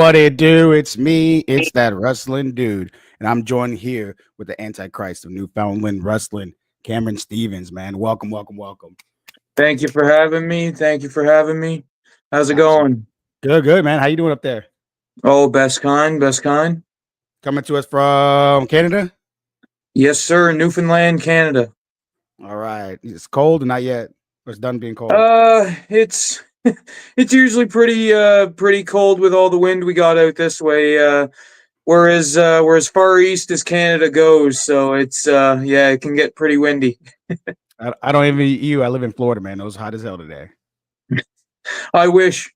What it do? It's me. It's that wrestling dude, and I'm joined here with the Antichrist of Newfoundland wrestling, Cameron Stevens. Man, welcome, welcome, welcome. Thank you for having me. Thank you for having me. How's it Absolutely. going? Good, good, man. How you doing up there? Oh, best kind, best kind. Coming to us from Canada. Yes, sir. Newfoundland, Canada. All right. It's cold, or not yet. Or it's done being cold. It's it's usually pretty cold with all the wind we got out this way. We're as far east as Canada goes, so it's yeah, it can get pretty windy. I don't even you. I live in Florida, man. It was hot as hell today. I wish.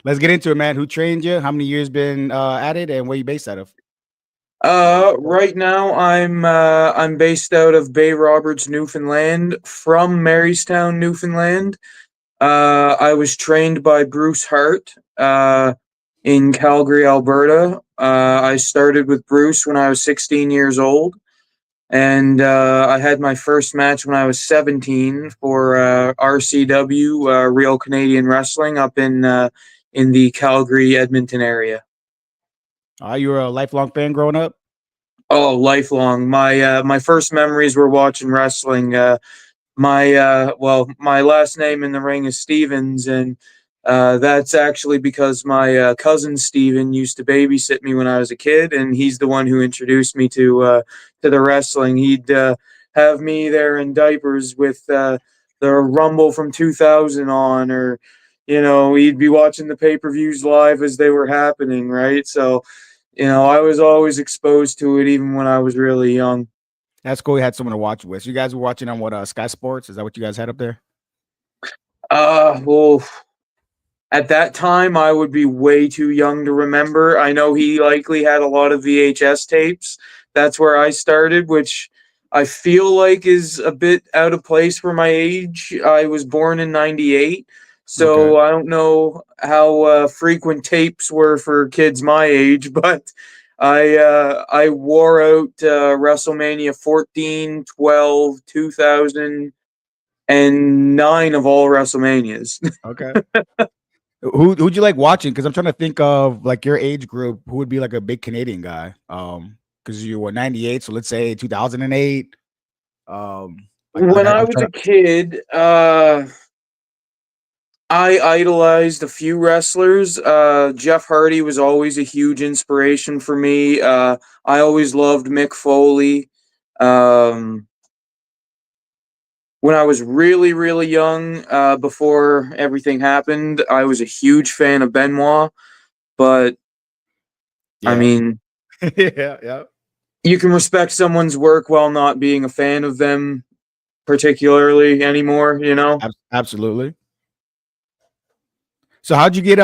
Let's get into it, man. Who trained you? How many years been at it, and where you based out of? Right now I'm based out of Bay Roberts, Newfoundland, from Marystown, Newfoundland. I was trained by Bruce Hart in Calgary, Alberta. I started with Bruce when I was 16 years old, and I had my first match when I was 17 for RCW, Real Canadian Wrestling, up in the Calgary, Edmonton area. You were a lifelong fan growing up? Oh, lifelong. My first memories were watching wrestling. My last name in the ring is Stevens, and that's actually because my cousin Steven used to babysit me when I was a kid, and he's the one who introduced me to the wrestling. He'd have me there in diapers with the Rumble from 2000 on, or he'd be watching the pay-per-views live as they were happening, right? So, I was always exposed to it even when I was really young. That's cool. You had someone to watch with. So you guys were watching on what Sky Sports? Is that what you guys had up there? Well, at that time, I would be way too young to remember. I know he likely had a lot of VHS tapes. That's where I started, which I feel like is a bit out of place for my age. I was born in '98, so Okay. I don't know how frequent tapes were for kids my age, but I wore out WrestleMania 14, 12, 2009 of all WrestleManias. Okay. Who'd you like watching? Because I'm trying to think of like your age group. Who would be like a big Canadian guy? Because you were 98, so let's say 2008. When I I'm was trying a to. kid, I idolized a few wrestlers. Jeff Hardy was always a huge inspiration for me. I always loved Mick Foley. Um, when I was really, really young, before everything happened, I was a huge fan of Benoit. But I Yeah. mean, Yeah. Yeah. you can respect someone's work while not being a fan of them particularly anymore, you know? Absolutely. So how'd you get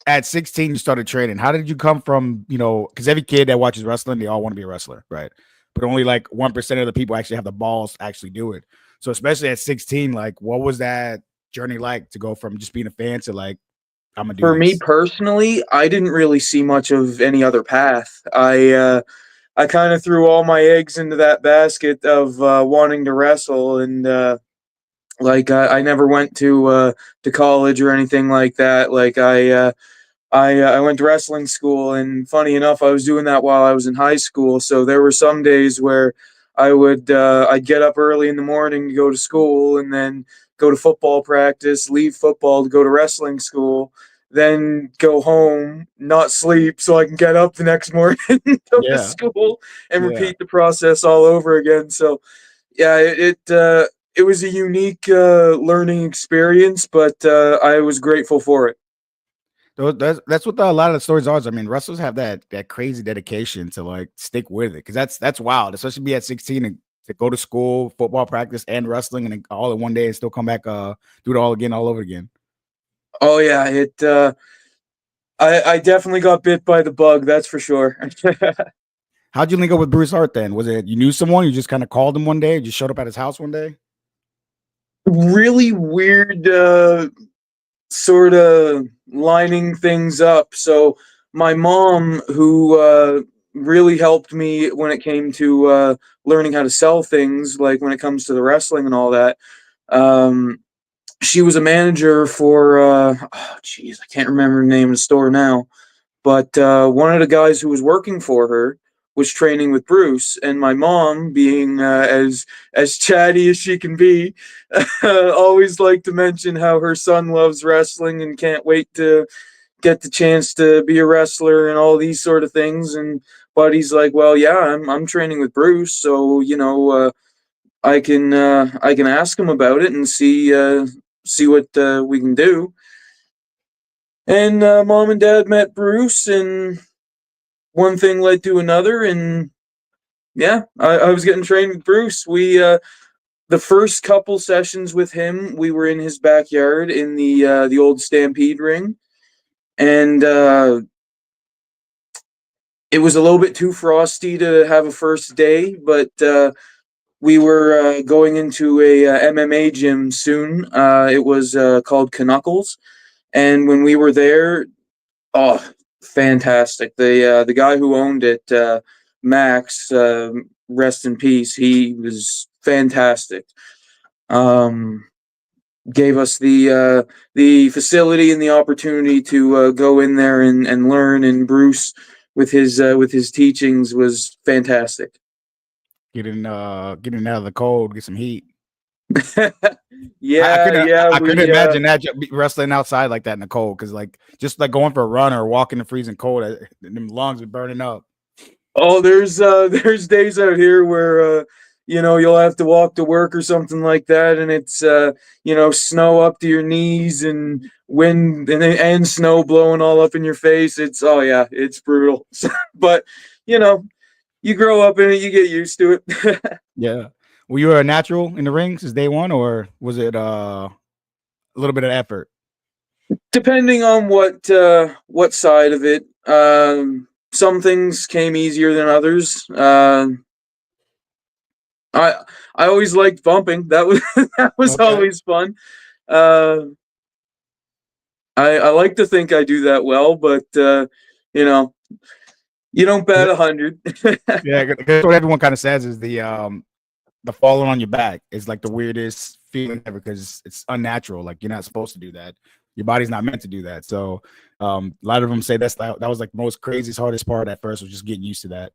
at 16 you started training? How did you come from, because every kid that watches wrestling, they all want to be a wrestler, right? But only like 1% of the people actually have the balls to actually do it. So especially at 16, like what was that journey like to go from just being a fan to like, I'm gonna do For me this? personally, I didn't really see much of any other path. I kind of threw all my eggs into that basket of wanting to wrestle, and I never went to college or anything like that. I went to wrestling school, and funny enough, I was doing that while I was in high school. So there were some days where I'd get up early in the morning to go to school, and then go to football practice, leave football to go to wrestling school, then go home, not sleep, so I can get up the next morning, go to Yeah. school, and Yeah. repeat the process all over again. So yeah, it was a unique learning experience, but I was grateful for it. That's what a lot of the stories are. I mean, wrestlers have that crazy dedication to like stick with it because that's wild, especially be at 16 and to go to school, football practice, and wrestling, and then all in one day and still come back, do it all again, all over again. Oh yeah, I definitely got bit by the bug, that's for sure. How'd you link up with Bruce Hart then? Was it you knew someone? You just kind of called him one day, just showed up at his house one day? Really weird sort of lining things up. So my mom, who really helped me when it came to learning how to sell things, like when it comes to the wrestling and all that, um, she was a manager for oh geez, I can't remember the name of the store now, but one of the guys who was working for her was training with Bruce, and my mom, being as chatty as she can be, always liked to mention how her son loves wrestling and can't wait to get the chance to be a wrestler and all these sort of things. And Buddy's like, well, yeah, I'm training with Bruce, so I can ask him about it and see what we can do. And mom and dad met Bruce, and one thing led to another, and yeah, I was getting trained with Bruce. We the first couple sessions with him, we were in his backyard in the old Stampede ring, and it was a little bit too frosty to have a first day, but we were going into a MMA gym soon. It was called Knuckles, and when we were there, oh, fantastic! The guy who owned it, Max, rest in peace. He was fantastic. Um, Gave us the facility and the opportunity to go in there and learn. And Bruce, with his teachings, was fantastic. Getting out of the cold, get some heat. Yeah, I couldn't we imagine that wrestling outside like that in the cold, because like just like going for a run or walking in the freezing cold, them lungs are burning up. oh, there's days out here where you'll have to walk to work or something like that, and it's snow up to your knees and wind and snow blowing all up in your face. It's oh yeah, it's brutal. But you know, you grow up in it, you get used to it. Yeah. Were you a natural in the ring since day one, or was it a little bit of effort? Depending on what side of it. Some things came easier than others. I I always liked bumping. That was that was Okay. always fun. Uh, I like to think I do that well, but you know, you don't bat 100. Yeah, because what everyone kind of says is the falling on your back is like the weirdest feeling ever, because it's unnatural. Like you're not supposed to do that. Your body's not meant to do that. So a lot of them say that was like the most craziest, hardest part at first, was just getting used to that.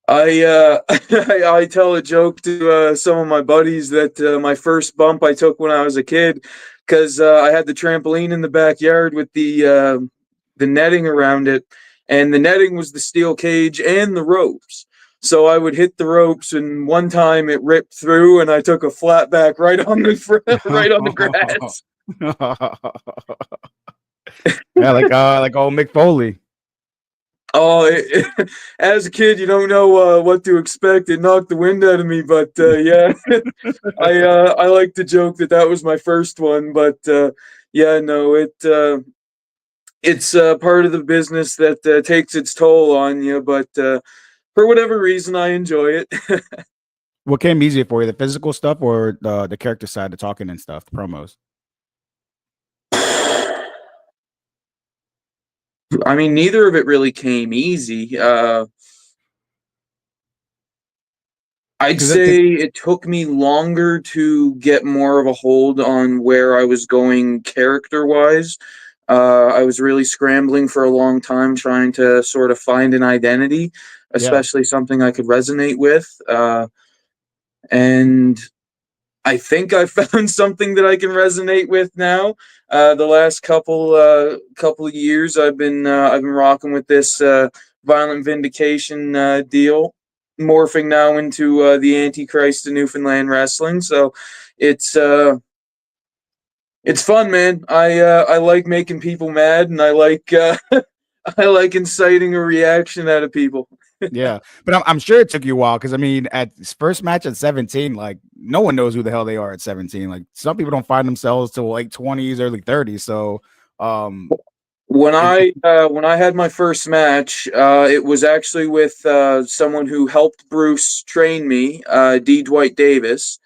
I tell a joke to some of my buddies that my first bump I took when I was a kid, because I had the trampoline in the backyard with the netting around it, and the netting was the steel cage and the ropes. So I would hit the ropes, and one time it ripped through, and I took a flat back right on the right on the grass. Yeah, like old Mick Foley. Oh, as a kid, you don't know what to expect. It knocked the wind out of me, but yeah, I like to joke that that was my first one. But yeah, no, it's part of the business that takes its toll on you. But for whatever reason, I enjoy it. What came easier for you, the physical stuff or the character side, the talking and stuff, the promos? I mean, neither of it really came easy. I'd Because say it took me longer to get more of a hold on where I was going character wise. I was really scrambling for a long time trying to sort of find an identity, yeah, especially something I could resonate with. And I think I found something that I can resonate with now. The last couple of years, I've been rocking with this violent vindication deal, morphing now into the Antichrist of Newfoundland wrestling. So it's uh, it's fun, man. I like making people mad, and I like I like inciting a reaction out of people. yeah. But I'm sure it took you a while, because I mean, at his first match at 17, like no one knows who the hell they are at 17. Like some people don't find themselves till like 20s, early 30s. So um, When I had my first match, it was actually with someone who helped Bruce train me, D. Dwight Davis.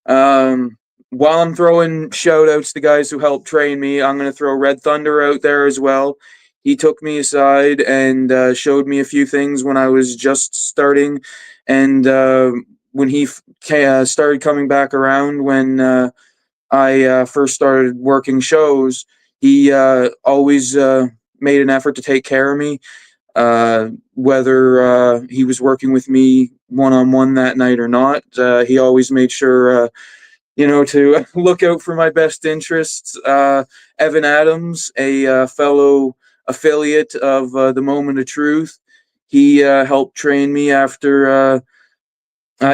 Um, while I'm throwing shout outs to guys who helped train me, I'm going to throw Red Thunder out there as well. He took me aside and showed me a few things when I was just starting, and when he started coming back around when I first started working shows, he always made an effort to take care of me, whether he was working with me one on one that night or not. He always made sure, to look out for my best interests. Evan Adams, a fellow affiliate of the Moment of Truth, he helped train me after.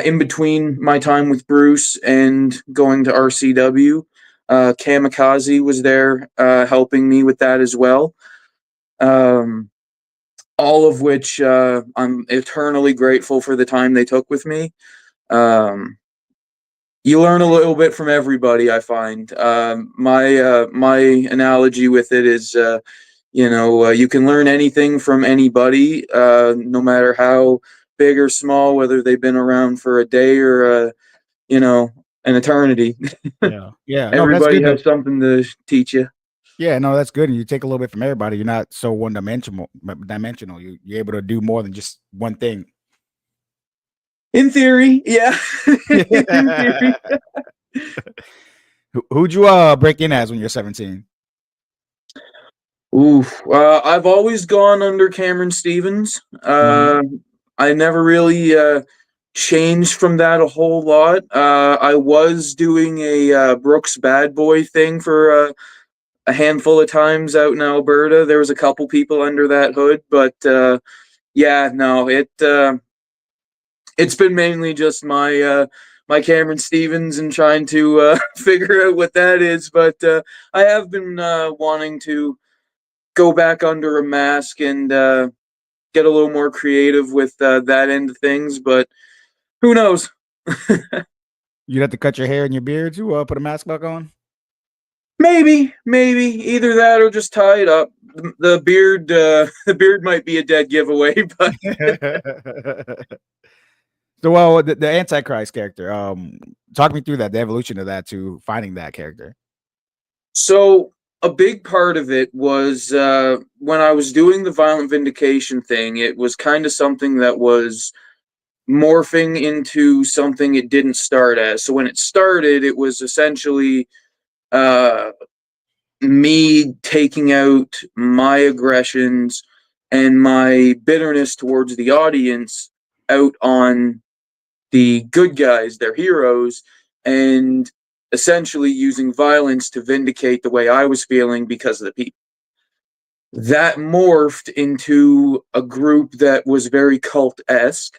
In between my time with Bruce and going to RCW, Kamikaze was there helping me with that as well. Um, all of which I'm eternally grateful for the time they took with me. Um, you learn a little bit from everybody, I find. My analogy with it is, you can learn anything from anybody, no matter how big or small, whether they've been around for a day or an eternity. Yeah. Yeah. No, but that's Everybody good though. has something to teach you. Yeah, no, that's good. And you take a little bit from everybody. You're not so one dimensional. You're able to do more than just one thing. In theory, yeah. In theory. Who'd you break in as when you're 17? Oof. I've always gone under Cameron Stevens. I never really changed from that a whole lot. I was doing a Brooks Bad Boy thing for a handful of times out in Alberta. There was a couple people under that hood, but yeah, no, it's been mainly just my Cameron Stevens and trying to figure out what that is. But I have been wanting to go back under a mask and get a little more creative with that end of things. But who knows? You'd have to cut your hair and your beard to put a mask back on. Maybe either that or just tie it up. The beard, the beard might be a dead giveaway. But so, well, the Antichrist character. Talk me through that, the evolution of that to finding that character. So a big part of it was when I was doing the Violent Vindication thing. It was kind of something that was morphing into something it didn't start as. So when it started, it was essentially me taking out my aggressions and my bitterness towards the audience out on the good guys, their heroes, and essentially using violence to vindicate the way I was feeling because of the people. That morphed into a group that was very cult-esque,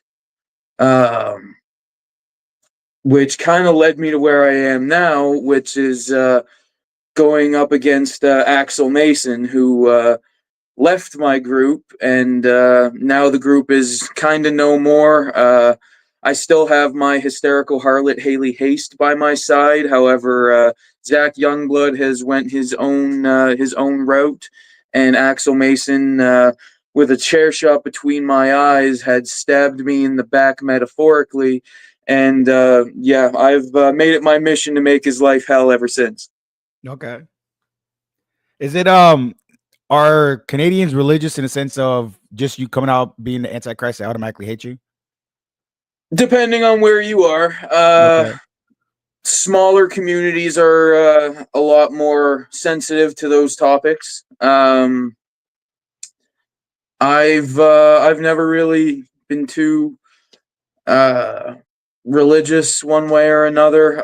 which kind of led me to where I am now, which is going up against Axel Mason, who left my group, and now the group is kind of no more. I still have my hysterical harlot Haley Haste by my side. However, Zach Youngblood has went his own route, and Axel Mason, with a chair shot between my eyes, had stabbed me in the back metaphorically. And yeah, I've made it my mission to make his life hell ever since. Okay. Is it are Canadians religious in the sense of just you coming out being the Antichrist, they automatically hate you? Depending on where you are, Okay. smaller communities are a lot more sensitive to those topics. I've never really been too religious one way or another.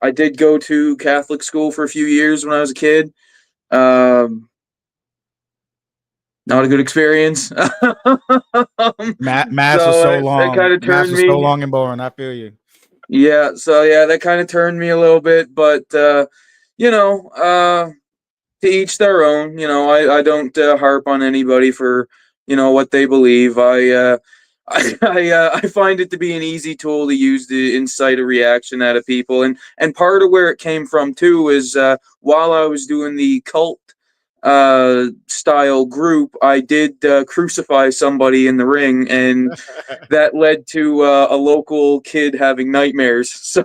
I did go to Catholic school for a few years when I was a kid. Not a good experience. Mass was So so that kind long. of Mass turned was so me. long and boring. I feel you. Yeah, so yeah, that kind of turned me a little bit, but you know, to each their own. I don't harp on anybody for what they believe. I find it to be an easy tool to use to incite a reaction out of people, and part of where it came from too is while I was doing the cult style group, I did crucify somebody in the ring, and that led to a local kid having nightmares. So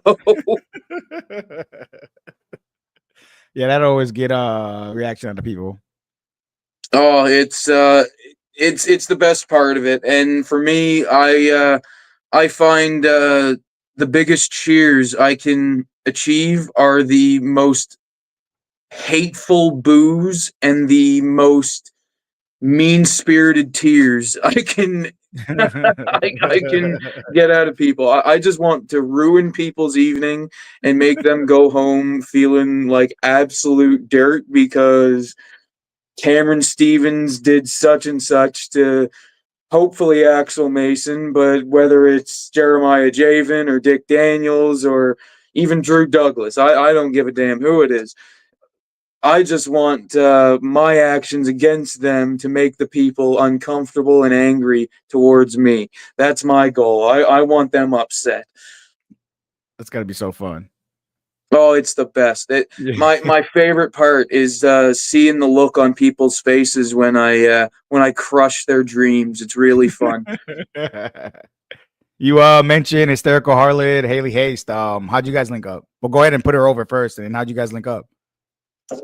Yeah, that always get reaction out of people. oh, it's the best part of it, and for me, I find the biggest cheers I can achieve are the most hateful boos and the most mean-spirited tears I can get out of people. I just want to ruin people's evening and make them go home feeling like absolute dirt because Cameron Stevens did such and such to hopefully Axel Mason, but whether it's Jeremiah Javen or Dick Daniels or even Drew Douglas, I don't give a damn who it is. I just want my actions against them to make the people uncomfortable and angry towards me. That's my goal. I want them upset. That's got to be so fun. Oh, it's the best. My favorite part is seeing the look on people's faces when I crush their dreams. It's really fun. You mentioned hysterical harlot Haley Haste. How'd you guys link up? Well, go ahead and put her over first, and then how'd you guys link up?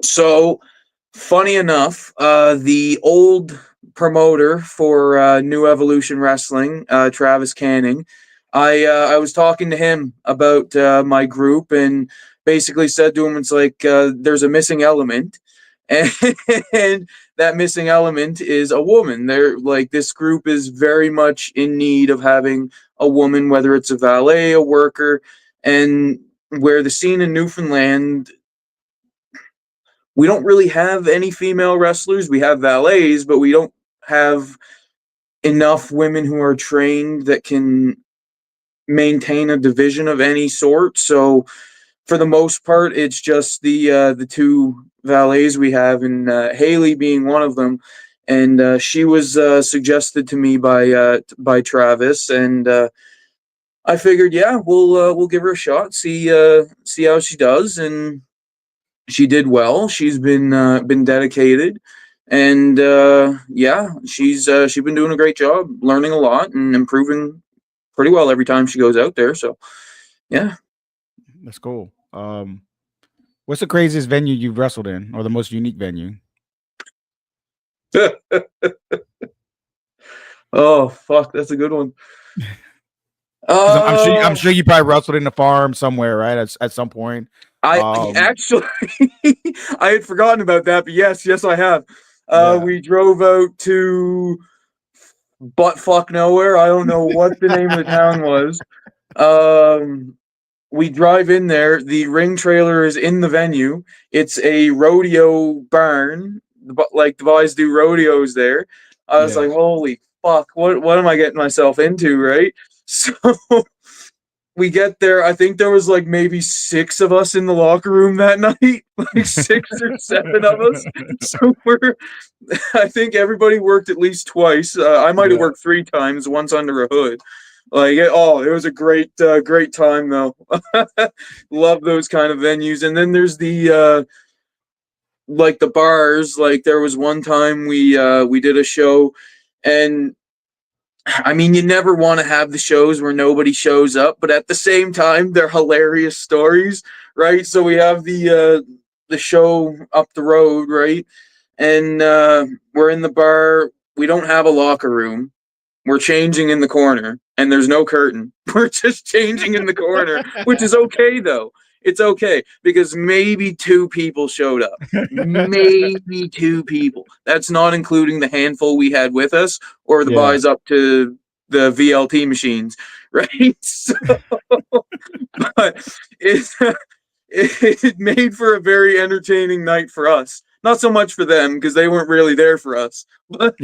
So, funny enough, the old promoter for New Evolution Wrestling, Travis Canning, I was talking to him about my group and basically said to him, it's like there's a missing element, and, and that missing element is a woman. They're like this group is very much in need of having a woman, whether it's a valet, a worker, and where the scene in Newfoundland we don't really have any female wrestlers. We have valets, but we don't have enough women who are trained that can maintain a division of any sort. So for the most part, it's just the two valets we have, and Haley being one of them. And she was suggested to me by Travis, and I figured, yeah, we'll give her a shot, see how she does, and she did well. She's been dedicated, and yeah, she's been doing a great job, learning a lot and improving pretty well every time she goes out there. So yeah, That's cool. What's the craziest venue you've wrestled in, or the most unique venue? oh fuck, that's a good one. I'm sure you probably wrestled in a farm somewhere, right? At some point. I actually I had forgotten about that, but yes, I have. Yeah. We drove out to buttfuck nowhere. I don't know what the name of the town was. We drive in there. The ring trailer is in the venue. It's a rodeo barn, like the boys do rodeos there. I was like, holy fuck, what am I getting myself into, right? So we get there. I think there was like maybe 6 of us in the locker room that night, like 6 or 7 of us. So I think everybody worked at least twice. I might have worked 3 times, once under a hood. Like, it was a great time though. Love those kind of venues. And then there's the like the bars. Like there was one time we did a show, and I mean, you never want to have the shows where nobody shows up, but at the same time, they're hilarious stories, right? So we have the show up the road, right? And we're in the bar. We don't have a locker room. We're changing in the corner, and there's no curtain. We're just changing in the corner, which is okay though. It's okay because maybe 2 people showed up. Maybe 2 people. That's not including the handful we had with us or the buys up to the VLT machines, right? So, but it made for a very entertaining night for us. Not so much for them because they weren't really there for us. But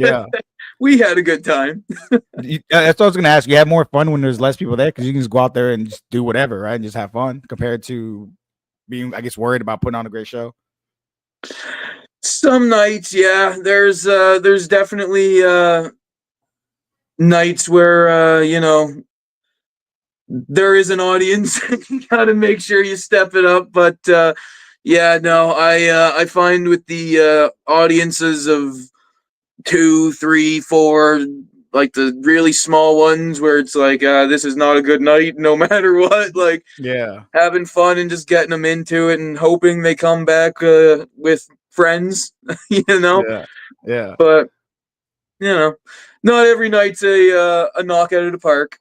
we had a good time. That's what I was going to ask. You have more fun when there's less people there because you can just go out there and just do whatever, right? And just have fun compared to being, I guess, worried about putting on a great show. Some nights, yeah. There's definitely nights where there is an audience. You got to make sure you step it up. But yeah, no, I find with the audiences of 2, 3, 4, like the really small ones where it's like this is not a good night no matter what, like having fun and just getting them into it and hoping they come back with friends. But not every night's a knockout of the park.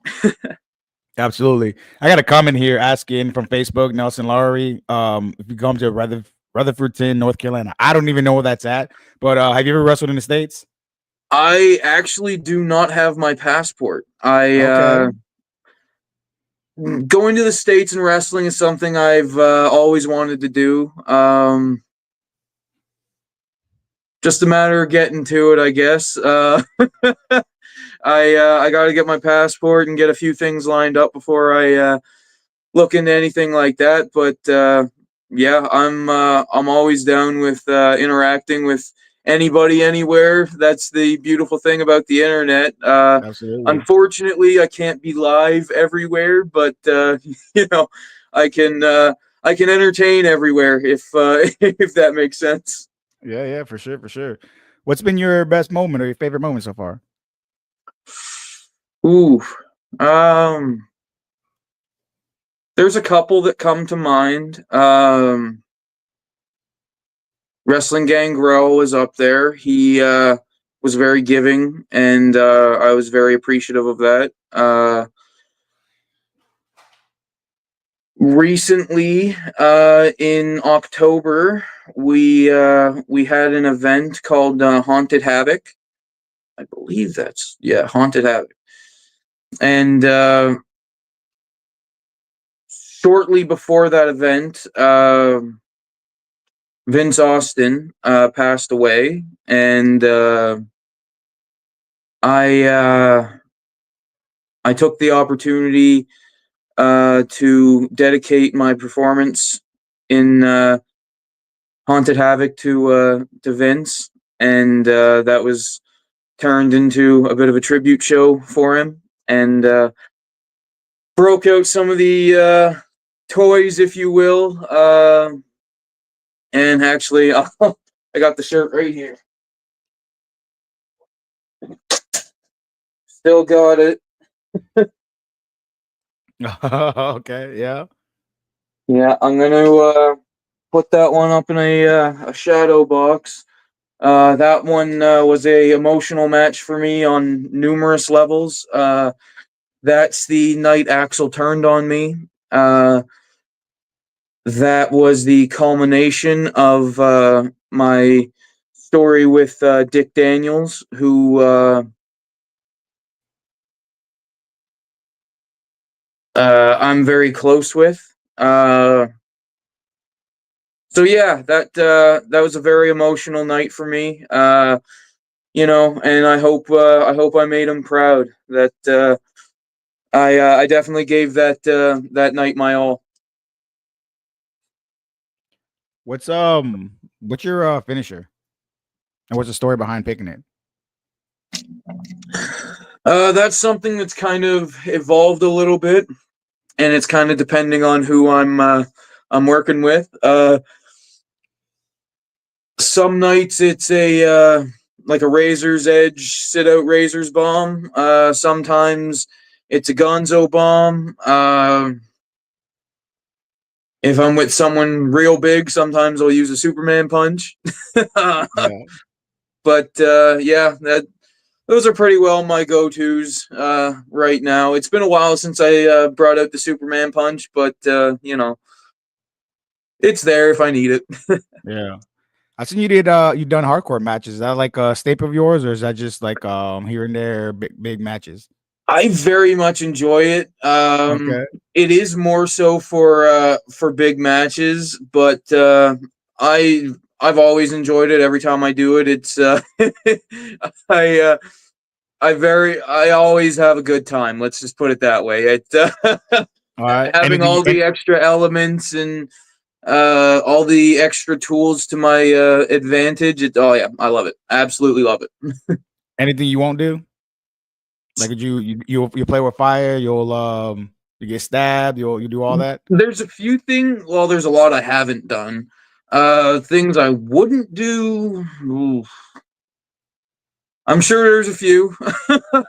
Absolutely. I got a comment here asking from Facebook, Nelson Lowry. If you come to Rutherfordton, North Carolina, I don't even know where that's at. But have you ever wrestled in the States? I actually do not have my passport. Okay. Going to the States and wrestling is something I've always wanted to do. Just a matter of getting to it, I guess. I got to get my passport and get a few things lined up before I look into anything like that. But yeah, I'm always down with interacting with anybody anywhere. That's the beautiful thing about the internet. Absolutely. Unfortunately, I can't be live everywhere, but you know, I can I can entertain everywhere if if that makes sense. Yeah, for sure, for sure. What's been your best moment or your favorite moment so far? Ooh, um, there's a couple that come to mind. Wrestling Gangrel was up there. He was very giving, and I was very appreciative of that. Recently, in October, we had an event called Haunted Havoc. I believe that's Haunted Havoc, and shortly before that event, Vince Austin passed away, and I I took the opportunity to dedicate my performance in Haunted Havoc to Vince, and that was turned into a bit of a tribute show for him, and broke out some of the toys, if you will, and actually, I got the shirt right here. Still got it. Okay, yeah. Yeah, I'm gonna put that one up in a shadow box. That one was a emotional match for me on numerous levels. That's the night Axel turned on me. That was the culmination of my story with Dick Daniels, who I'm very close with. So yeah, that was a very emotional night for me. And I hope I made him proud. That I definitely gave that night my all. What's your finisher? And what's the story behind picking it? That's something that's kind of evolved a little bit, and it's kind of depending on who I'm working with. Some nights it's a like a razor's edge sit out razor's bomb. Sometimes it's a gonzo bomb. If I'm with someone real big, sometimes I'll use a Superman punch. Yeah. But yeah, those are pretty well my go-tos right now. It's been a while since I brought out the Superman punch, but it's there if I need it. Yeah. I seen you done hardcore matches. Is that like a staple of yours, or is that just like here and there big matches? I very much enjoy it. Okay. It is more so for big matches, but I've always enjoyed it. Every time I do it, it's I I always have a good time. Let's just put it that way. All right. Having all the extra elements and all the extra tools to my advantage. Oh yeah, I love it. Absolutely love it. Anything you won't do? Like you play with fire, you get stabbed, you do all that? There's a few things. Well, there's a lot I haven't done. Things I wouldn't do. Oof. I'm sure there's a few.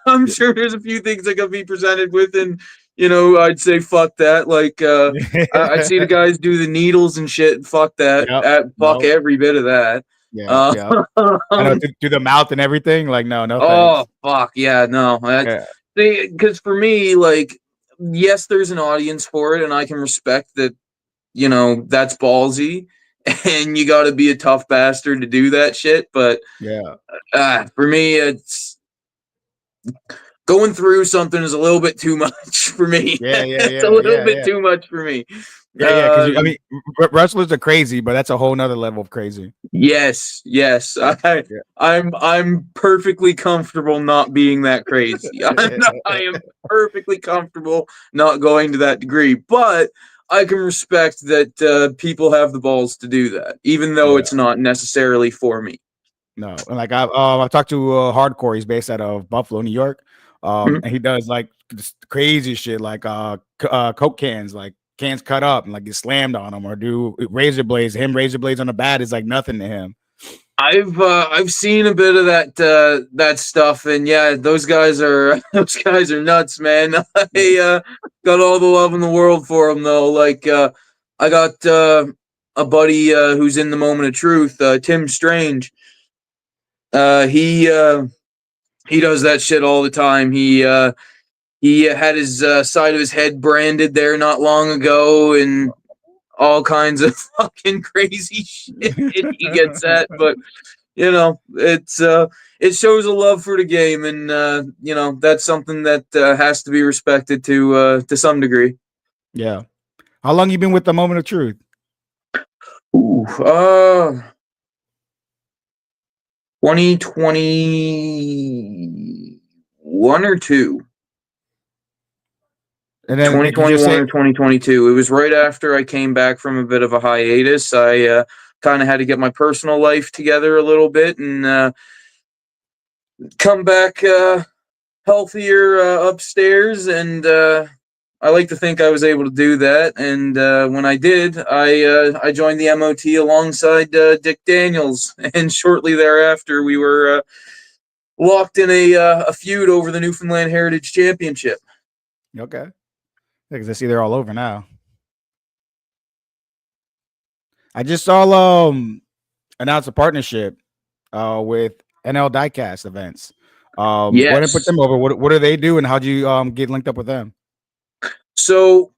I'm sure there's a few things I could be presented with, and I'd say fuck that. Like I see the guys do the needles and shit. And fuck that. Yep. Fuck No. every bit of that. Yeah, yeah. I know through the mouth and everything. Like, no, no thanks. Oh fuck yeah, no. Yeah. Because for me, like yes, there's an audience for it, and I can respect that. That's ballsy, and you got to be a tough bastard to do that shit. But Yeah. for me, it's going through something is a little bit too much for me. Yeah, yeah, It's a yeah, little yeah, bit yeah. too much for me. Yeah, yeah, because I Um, mean, wrestlers are crazy, but that's a whole nother level of crazy. yes, yes. Yeah, yeah. I'm perfectly comfortable not being that crazy. I am perfectly comfortable not going to that degree, but I can respect that people have the balls to do that, even though Yeah. it's not necessarily for me. No, and like I've talked to Hardcore. He's based out of Buffalo, New York. Mhm. And he does like this crazy shit, like Coke cans, like cans cut up and like get slammed on them, or do razor blades. Him razor blades on the bat is like nothing to him. I've seen a bit of that stuff, and yeah, those guys are those guys are nuts, man. I got all the love in the world for them, though. Like I got a buddy who's in the Moment of Truth, Tim Strange. Uh, he uh, he does that shit all the time. He had his side of his head branded there not long ago, and all kinds of fucking crazy shit he gets at, but it shows a love for the game, and that's something that has to be respected to some degree. Yeah. How long you been with the Moment of Truth? Ooh, 2021 or two. And then like you just 2021 say, or 2022. It was right after I came back from a bit of a hiatus. I kind of had to get my personal life together a little bit and come back healthier upstairs, and I like to think I was able to do that. And when I did, I joined the MOT alongside Dick Daniels, and shortly thereafter, we were locked in a feud over the Newfoundland Heritage Championship. okay, because I see they're all over now. I just saw announce a partnership with NL Diecast events. Go ahead and put Yes. them over. What do they do, and how'd you get linked up with them? So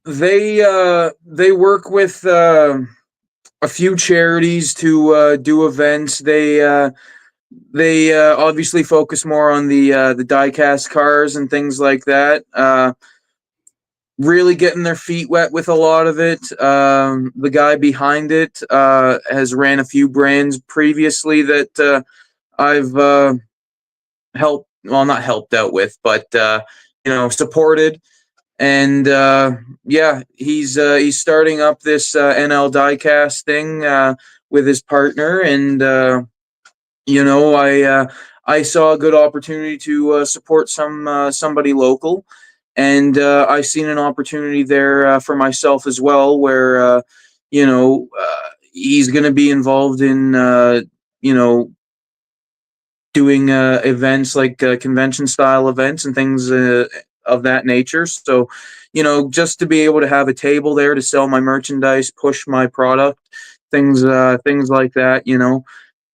they work with a few charities to do events. They obviously focus more on the diecast cars and things like that. Really getting their feet wet with a lot of it. The guy behind it has ran a few brands previously that I've helped, well, not helped out with, but supported. And yeah, he's starting up this NL diecast thing with his partner, and I saw a good opportunity to support somebody local, and I seen an opportunity there for myself as well, where he's going to be involved in you know doing events like convention style events and things of that nature. So, just to be able to have a table there to sell my merchandise, push my product, things like that.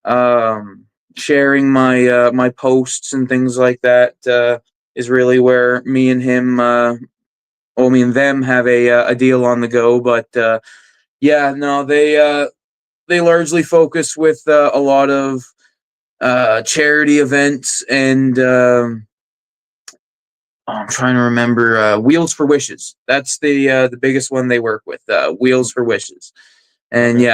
Um, Sharing my posts and things like that is really where me and him, well, me and them have a deal on the go. But yeah, no, they largely focus with a lot of charity events, and I'm trying to remember Wheels for Wishes. That's the biggest one they work with. Wheels for Wishes, and Okay.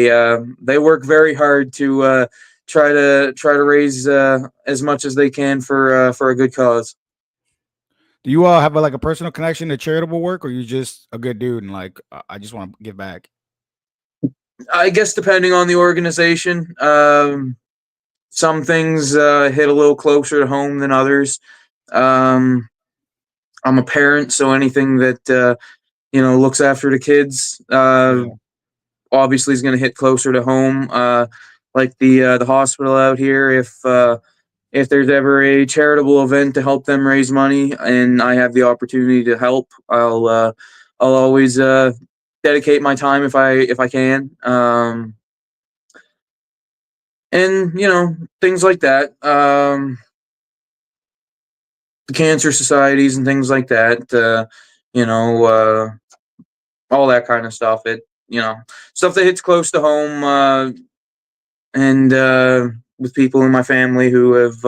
yeah, they work very hard to try to raise as much as they can for a good cause. Do you all have like a personal connection to charitable work, or you just a good dude and like I just want to give back? I guess depending on the organization, some things hit a little closer to home than others. Um, I'm a parent, so anything that looks after the kids Yeah. obviously is going to hit closer to home. Like the hospital out here, if there's ever a charitable event to help them raise money, and I have the opportunity to help, I'll always dedicate my time if I can. And things like that. cancer societies and things like that. You know, all that kind of stuff. Stuff that hits close to home, and with people in my family who have,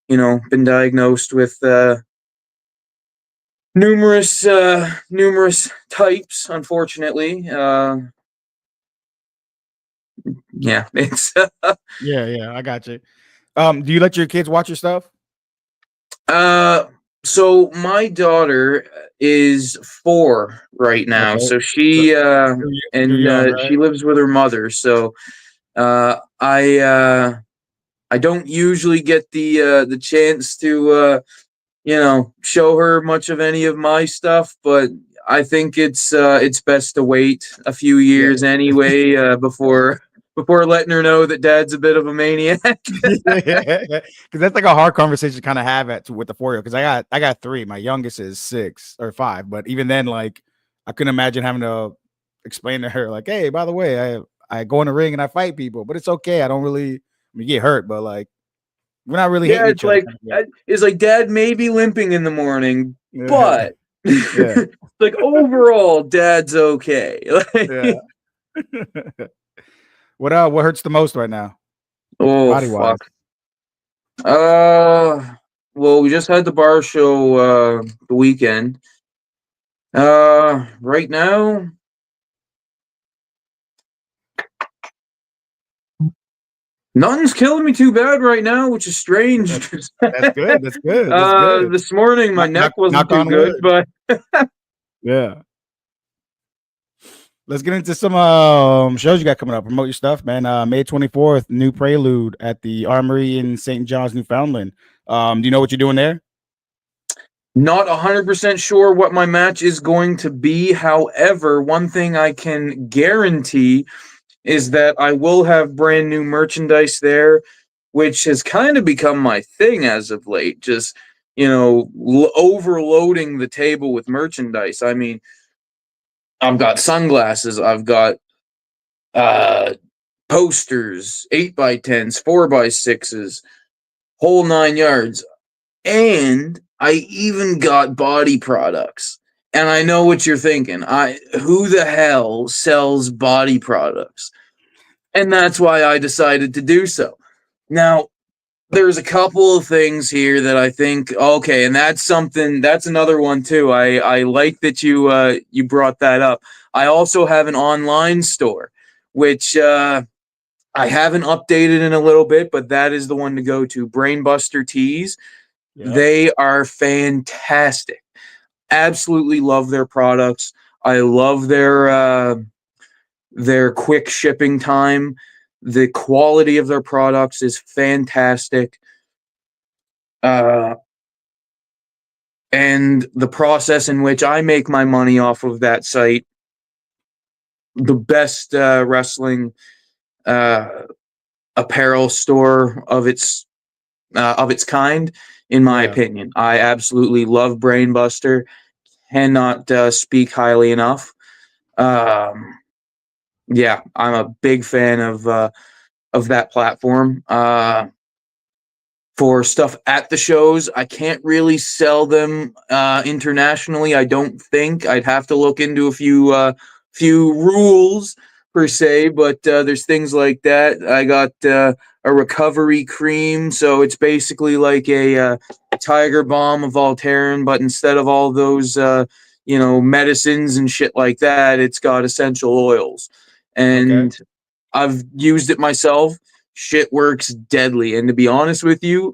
been diagnosed with numerous types. Unfortunately, yeah, it's. Yeah, I got you. Do you let your kids watch your stuff? So my daughter is 4 right now. Okay. So So she you're young, she right? lives with her mother. So I don't usually get the chance to show her much of any of my stuff, but I think it's best to wait a few Yeah. years anyway, before letting her know that Dad's a bit of a maniac. Because that's like a hard conversation to kind of have with the 4-year-old. Because I got 3. My youngest is 6 or 5, but even then, like I couldn't imagine having to explain to her, like, hey, by the way, I go in the ring and I fight people, but it's okay. I don't really get hurt, but like we're not really Yeah, hating each other. Kind of it's like Dad may be limping in the morning, thing. but Yeah, like overall, Dad's okay. yeah. What hurts the most right now, Oh body wise? fuck. Well, we just had the bar show the weekend. Right now, nothing's killing me too bad right now, which is strange. That's good. That's good. That's good. This morning my neck wasn't Knock too on good, wood. but Yeah. Let's get into some shows you got coming up. Promote your stuff, man. May 24th, new Prelude at the Armory in St. John's, Newfoundland. Do you know what you're doing there? not 100% sure what my match is going to be. However, one thing I can guarantee is that I will have brand new merchandise there, which has kind of become my thing as of late. Just, overloading the table with merchandise. I mean, I've got sunglasses, I've got uh posters, 8x10s, 4x6s, whole 9 yards. And I even got body products. And I know what you're thinking. Who the hell sells body products? And that's why I decided to do so. Now, there's a couple of things here that I think okay, and that's another one too. I like that you brought that up. I also have an online store, which I haven't updated in a little bit, but that is the one to go to. Brainbuster Tees. Yep. They are fantastic. Absolutely love their products. I love their quick shipping time. The quality of their products is fantastic. Uh, and the process in which I make my money off of that site, the best wrestling uh, apparel store of its kind, in my Yeah. opinion. I absolutely love Brainbuster. Cannot speak highly enough. Yeah, I'm a big fan of that platform. For stuff at the shows, I can't really sell them internationally. I don't think I'd have to look into a few rules per se, but there's things like that. I got a recovery cream, so it's basically like a Tiger Balm of Voltaren, but instead of all those medicines and shit like that, it's got essential oils, Okay. and I've used it myself. Shit works deadly. And to be honest with you,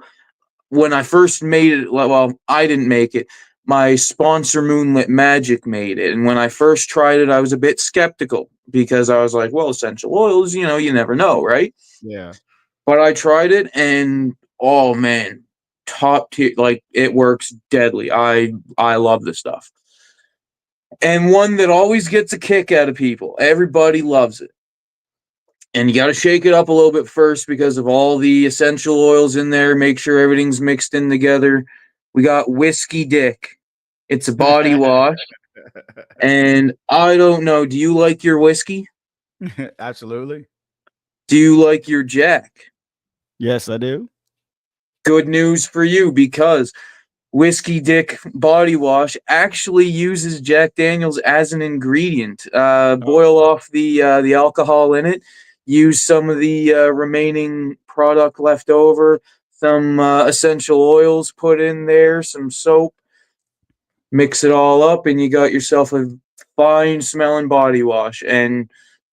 when I first made it, well, I didn't make it. My sponsor, Moonlit Magic, made it. And when I first tried it, I was a bit skeptical because I was like, well, essential oils, you never know, right? Yeah. But I tried it and oh man, top tier, like it works deadly. I love this stuff. And one that always gets a kick out of people. Everybody loves it. And you got to shake it up a little bit first because of all the essential oils in there. Make sure everything's mixed in together. We got Whiskey Dick. It's a body wash. And I don't know. Do you like your whiskey? Absolutely. Do you like your Jack? Yes, I do. Good news for you because Whiskey Dick body wash actually uses Jack Daniels as an ingredient. Oh, Boil off the alcohol in it. Use some of the remaining product left over. Some essential oils put in there. Some soap. Mix it all up, and you got yourself a fine smelling body wash. And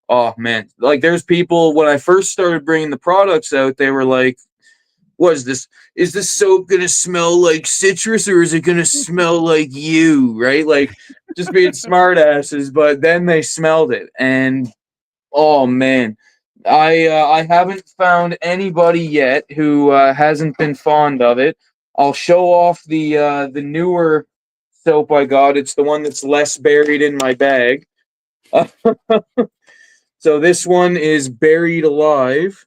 oh man, like there's people when I first started bringing the products out, they were like, what is this? Is this soap gonna smell like citrus or is it gonna smell like you? Right? Like just being smartasses, but then they smelled it and oh man. I haven't found anybody yet who hasn't been fond of it. I'll show off the newer soap I got. It's the one that's less buried in my bag. So this one is Buried Alive.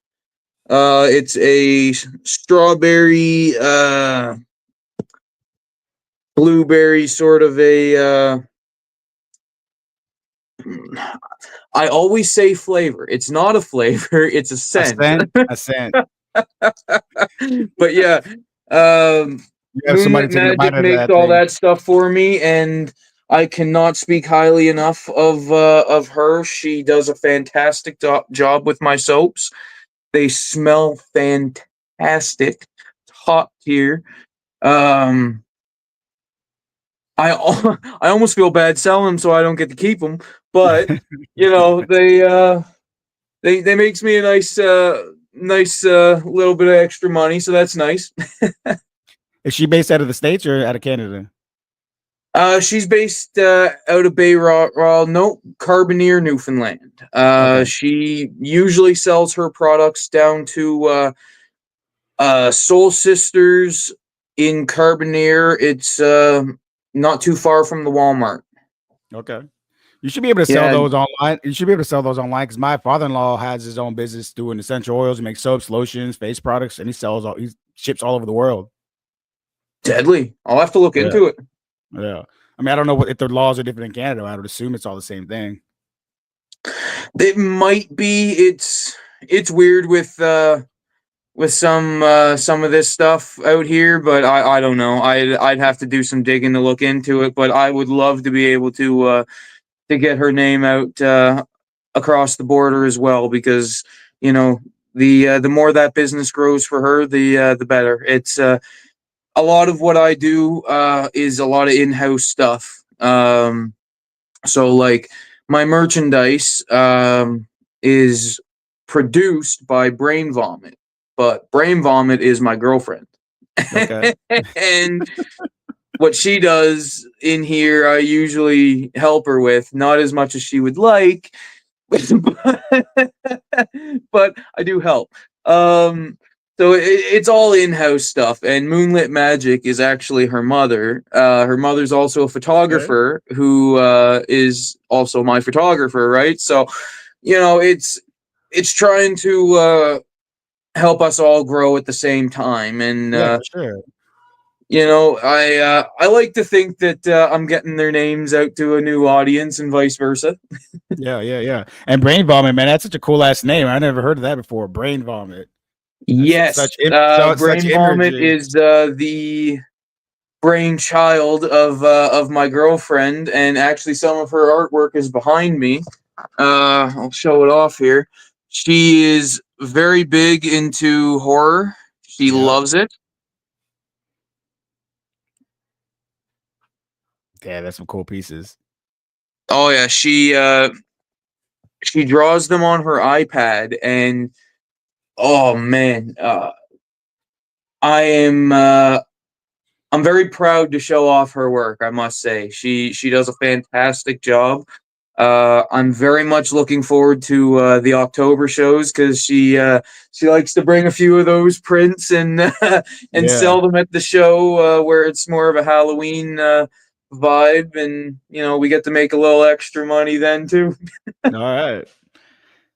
It's a strawberry, blueberry sort of a. I always say flavor. It's not a flavor. It's a a scent. scent, a scent. But yeah, You have somebody Moonlit taking a bite Magic of makes that all thing. that stuff for me, and I cannot speak highly enough of her. She does a fantastic job with my soaps. They smell fantastic, top tier. Um, I almost feel bad selling them, so I don't get to keep them. But you know, they makes me a nice little bit of extra money, so that's nice. Is she based out of the States or out of Canada? She's based out of no, Carbonear, Newfoundland. Okay. She usually sells her products down to Soul Sisters in Carbonear. It's not too far from the Walmart. Okay. You should be able to sell Yeah, those online. You should be able to sell those online because my father-in-law has his own business doing essential oils. He makes soaps, lotions, face products, and he ships all over the world. deadly. I'll have to look Yeah. into it. Yeah. I mean, I don't know if the laws are different in Canada. I would assume it's all the same thing. It might be. It's weird with some of this stuff out here, but I don't know. I'd have to do some digging to look into it. But I would love to be able to get her name out across the border as well, because you know the more that business grows for her, the better. It's a lot of what I do is a lot of in-house stuff. So like my merchandise is produced by Brain Vomit, but Brain Vomit is my girlfriend. Okay. And what she does in here, I usually help her with, not as much as she would like, but I do help. So it's all in-house stuff, and Moonlit Magic is actually her mother. Her mother's also a Okay. photographer who is also my photographer, right? So, you know, it's trying to help us all grow at the same time, and Yeah, for sure. you know, I like to think that I'm getting their names out to a new audience, and vice versa. Yeah, yeah, yeah. And brain vomit, man, that's such a cool ass name. I never heard of that before. Brain vomit. That's Yes, such Brain Vomit imagery. is the brainchild of my girlfriend, and actually some of her artwork is behind me. I'll show it off here. She is very big into horror. She Yeah. loves it. Yeah, that's some cool pieces. Oh yeah, she draws them on her iPad, and oh man, I am I'm very proud to show off her work. I must say, she does a fantastic job. I'm very much looking forward to the October shows, because she likes to bring a few of those prints and and Yeah. sell them at the show where it's more of a Halloween vibe, and you know we get to make a little extra money then too. All right.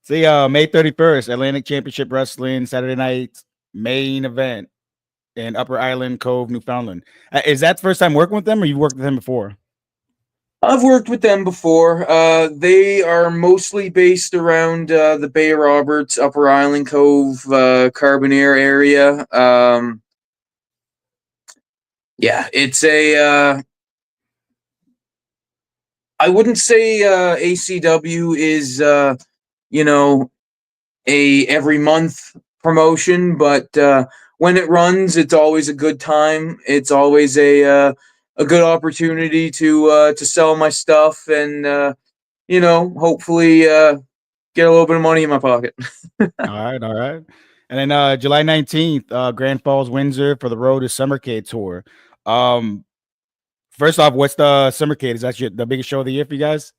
See, May 31st, Atlantic Championship Wrestling, Saturday night main event in Upper Island Cove, Newfoundland. Is that the first time working with them, or you've worked with them before? I've worked with them before. They are mostly based around the Bay Roberts, Upper Island Cove, Carbonear area. Yeah, it's a. I wouldn't say ACW is you know, a every month promotion, but when it runs, it's always a good time. It's always a good opportunity to sell my stuff and hopefully get a little bit of money in my pocket. All right. And then July 19th, Grand Falls, Windsor for the Road to Summercade tour. First off, what's the Summercade? Is that the biggest show of the year for you guys?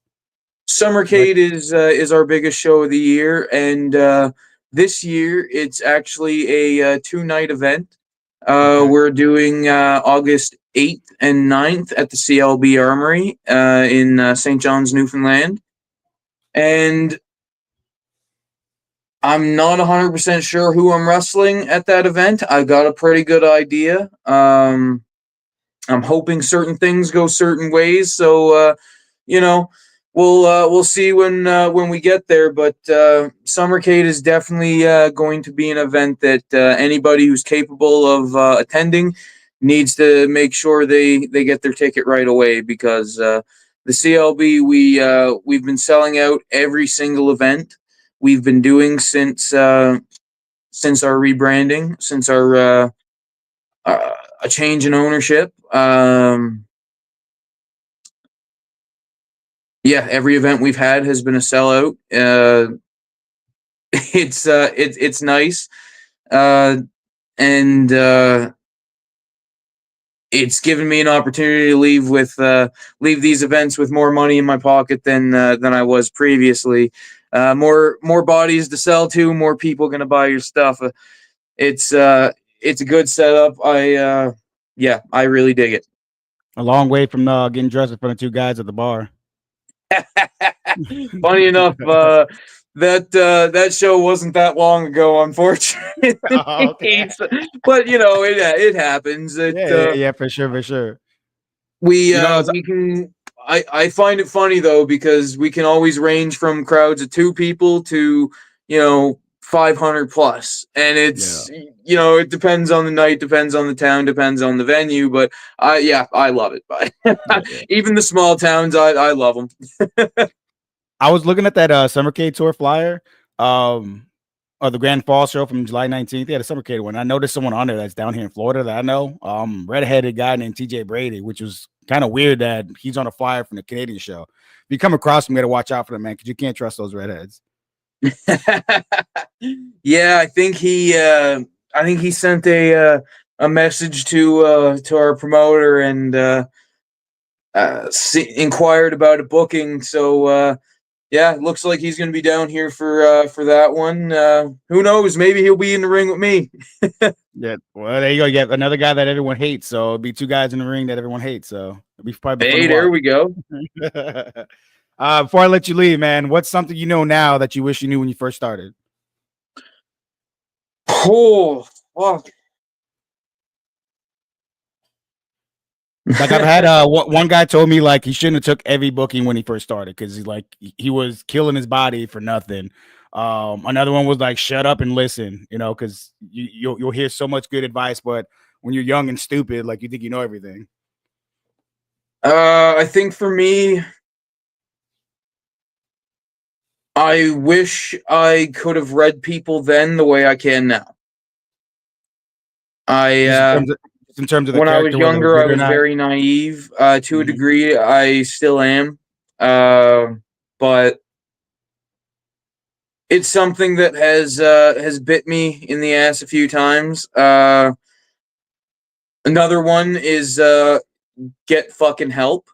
Summercade is our biggest show of the year, and this year it's actually a 2-night event. Okay. We're doing August 8th and 9th at the CLB Armory in St. John's, Newfoundland. And I'm not 100% sure who I'm wrestling at that event. I got a pretty good idea. I'm hoping certain things go certain ways, so you know, we'll see when we get there. But Summercade is definitely going to be an event that anybody who's capable of attending needs to make sure they get their ticket right away, because the CLB, we've been selling out every single event we've been doing since our rebranding, since our a change in ownership. Yeah, every event we've had has been a sellout. It's nice, and it's given me an opportunity to leave these events with more money in my pocket than I was previously. More bodies to sell to, more people going to buy your stuff. It's a good setup. I really dig it. A long way from getting dressed in front of two guys at the bar. Funny enough, that show wasn't that long ago, unfortunately. Oh, okay. But it happens. Yeah, for sure. We You know, we can. I find it funny though, because we can always range from crowds of 2 people to 500 plus, and it's it depends on the night, depends on the town, depends on the venue. But I love it. But even the small towns, I love them. I was looking at that Summercade tour flyer, or the Grand Falls show from July 19th. Yeah, the Summercade one. I noticed someone on there that's down here in Florida that I know. Redheaded guy named TJ Brady, which was kind of weird that he's on a flyer from the Canadian show. If you come across him, you got to watch out for them, man, because you can't trust those redheads. Yeah, I think he sent a message to our promoter and inquired about a booking. So yeah, looks like he's going to be down here for that one. Who knows? Maybe he'll be in the ring with me. Yeah, well, there you go. You got another guy that everyone hates. So it'll be 2 guys in the ring that everyone hates. So it'll be probably fun Hey, to there watch. we go. Before I let you leave, man, what's something you know now that you wish you knew when you first started? Oh, fuck. Like I've had one guy told me like he shouldn't have took every booking when he first started because he's like he was killing his body for nothing. Another one was like shut up and listen, because you'll hear so much good advice, but when you're young and stupid, like you think you know everything. I think for me, I wish I could have read people then the way I can now. In terms of the When I was character, whether younger, I good or was not. very naive. To a degree, I still am. But it's something that has bit me in the ass a few times. Another one is get fucking help.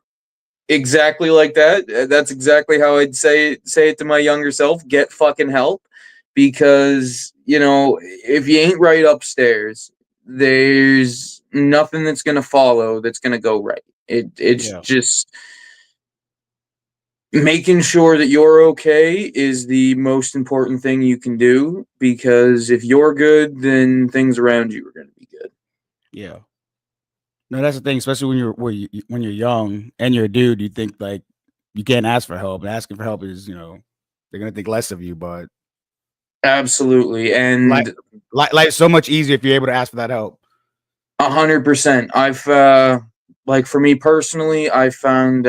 Exactly like that. That's exactly how I'd say it to my younger self. Get fucking help, because if you ain't right upstairs, there's nothing that's gonna follow that's gonna go right. It's just making sure that you're okay is the most important thing you can do, because if you're good, then things around you are gonna be good. Yeah. No, that's the thing, especially when you're young and you're a dude, you think like you can't ask for help. And asking for help is, they're gonna think less of you, but Absolutely. And life's so much easier if you're able to ask for that help. 100%. I've like for me personally, I found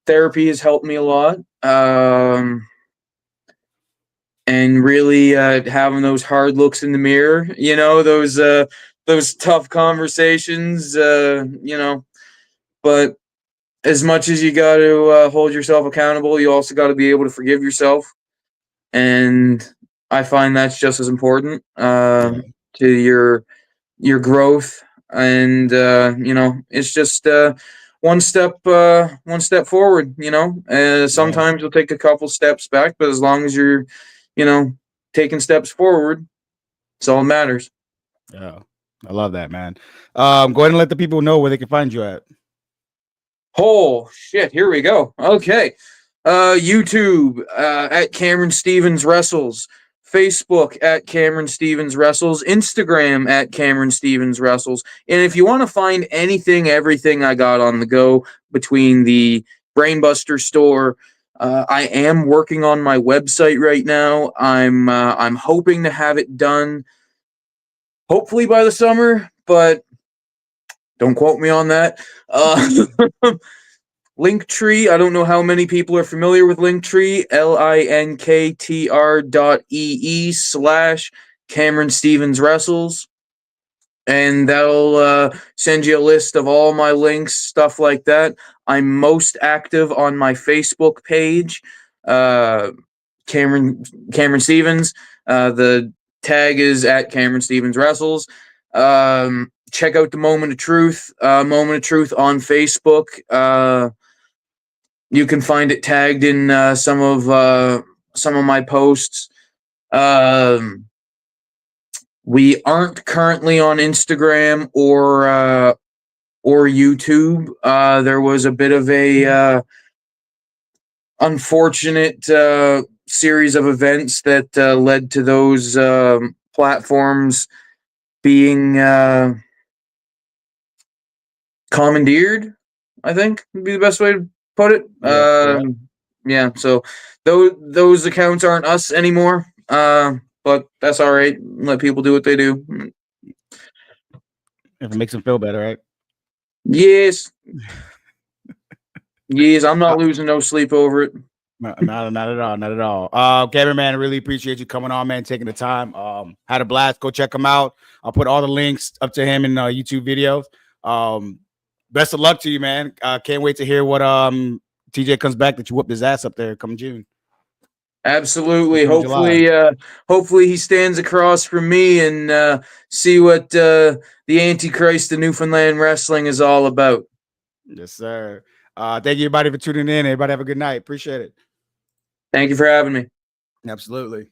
therapy has helped me a lot. And really having those hard looks in the mirror, those tough conversations, but as much as you got to hold yourself accountable, you also got to be able to forgive yourself. And I find that's just as important to your growth. And it's just one step forward. Sometimes you'll take a couple steps back, but as long as you're taking steps forward, it's all that matters. Yeah, I love that, man. Go ahead and let the people know where they can find you at. Oh shit, here we go. Okay. YouTube at Cameron Stevens Wrestles, Facebook at Cameron Stevens Wrestles, Instagram at Cameron Stevens Wrestles. And if you want to find everything I got on the go between the Brainbuster store, I am working on my website right now. I'm hoping to have it done hopefully by the summer, but don't quote me on that. Linktree, I don't know how many people are familiar with Linktree, linktr.ee/Cameron Stevens Wrestles. And that'll send you a list of all my links, stuff like that. I'm most active on my Facebook page, Cameron Stevens. The tag is at Cameron Stevens Wrestles. Check out the Moment of Truth on Facebook. You can find it tagged in some of my posts. We aren't currently on Instagram or YouTube. There was a bit of a unfortunate series of events that led to those platforms being commandeered, I think would be the best way to put it. Yeah. So those accounts aren't us anymore. But that's all right. Let people do what they do. If it makes them feel better, right? Yes. Yes, I'm not losing no sleep over it. Not at all. Not at all. Cameron, man, I really appreciate you coming on, man, taking the time. Had a blast. Go check him out. I'll put all the links up to him in YouTube videos. Best of luck to you, man. Can't wait to hear what TJ comes back that you whooped his ass up there come June. Absolutely. Hopefully he stands across from me and see what the Antichrist of Newfoundland wrestling is all about. Yes, sir. Thank you, everybody, for tuning in. Everybody have a good night. Appreciate it. Thank you for having me. Absolutely.